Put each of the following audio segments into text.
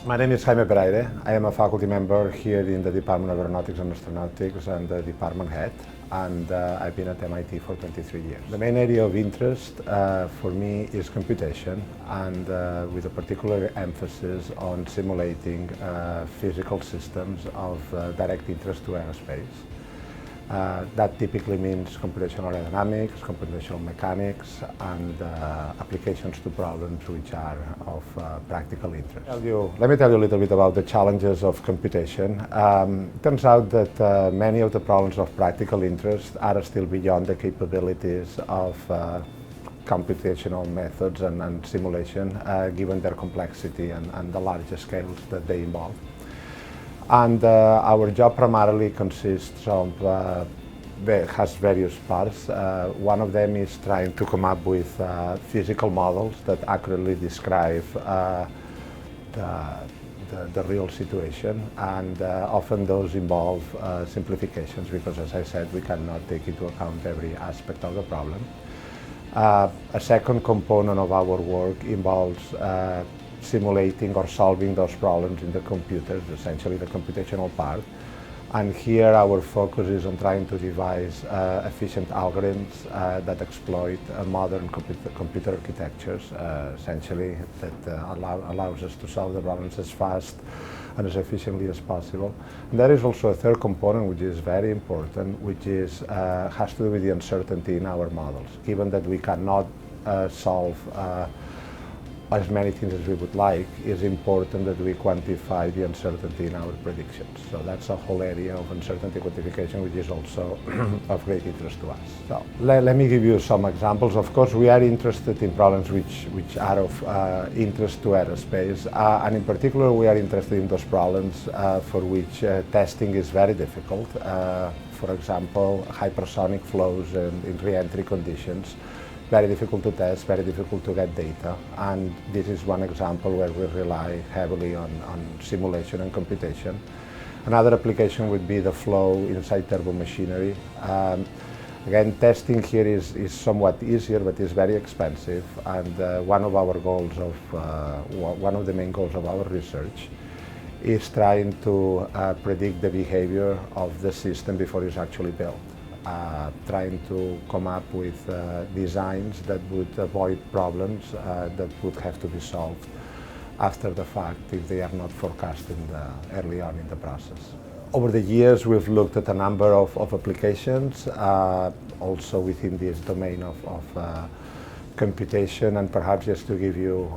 My name is Jaime Peraire. I am a faculty member here in the Department of Aeronautics and Astronautics and the department head, and I've been at MIT for 23 years. The main area of interest for me is computation, and with a particular emphasis on simulating physical systems of direct interest to aerospace. That typically means computational aerodynamics, computational mechanics, and applications to problems which are of practical interest. Let me tell you a little bit about the challenges of computation. It turns out that many of the problems of practical interest are still beyond the capabilities of computational methods and simulation, given their complexity and the larger scales that they involve. And our job primarily consists of, has various parts. One of them is trying to come up with physical models that accurately describe the real situation, and often those involve simplifications because, as I said, we cannot take into account every aspect of the problem. A second component of our work involves simulating or solving those problems in the computers, essentially the computational part. And here our focus is on trying to devise efficient algorithms that exploit modern computer architectures, essentially that allows us to solve the problems as fast and as efficiently as possible. And there is also a third component which is very important, which is has to do with the uncertainty in our models. Given that we cannot solve as many things as we would like, it's important that we quantify the uncertainty in our predictions. So that's a whole area of uncertainty quantification, which is also of great interest to us. So let me give you some examples. Of course, we are interested in problems which are of interest to aerospace, and in particular, we are interested in those problems for which testing is very difficult. For example, hypersonic flows in re-entry conditions. Very difficult to test, very difficult to get data, and this is one example where we rely heavily on simulation and computation. Another application would be the flow inside turbomachinery. Again, testing here is somewhat easier, but is very expensive, and one of the main goals of our research is trying to predict the behavior of the system before it's actually built. Trying to come up with designs that would avoid problems that would have to be solved after the fact if they are not forecasted early on in the process. Over the years, we've looked at a number of applications, also within this domain of computation, and perhaps just to give you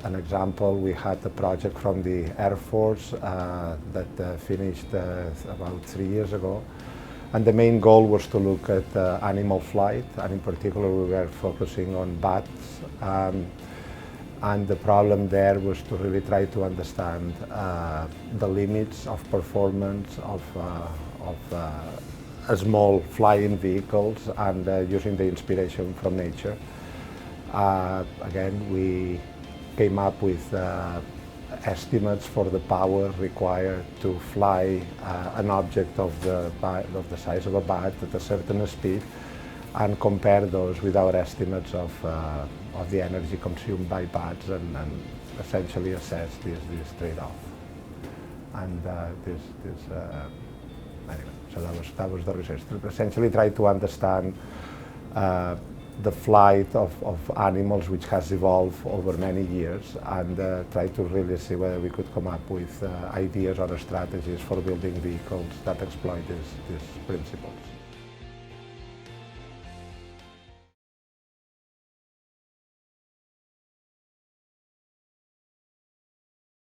an example, we had a project from the Air Force that finished about 3 years ago. And the main goal was to look at animal flight, and in particular we were focusing on bats. And the problem there was to really try to understand the limits of performance of small flying vehicles, and using the inspiration from nature. Again, we came up with estimates for the power required to fly an object of the size of a bat at a certain speed, and compare those with our estimates of the energy consumed by bats, and essentially assess this trade-off. And anyway, so that was the research. Essentially, try to understand the flight of animals, which has evolved over many years, and try to really see whether we could come up with ideas or strategies for building vehicles that exploit these principles.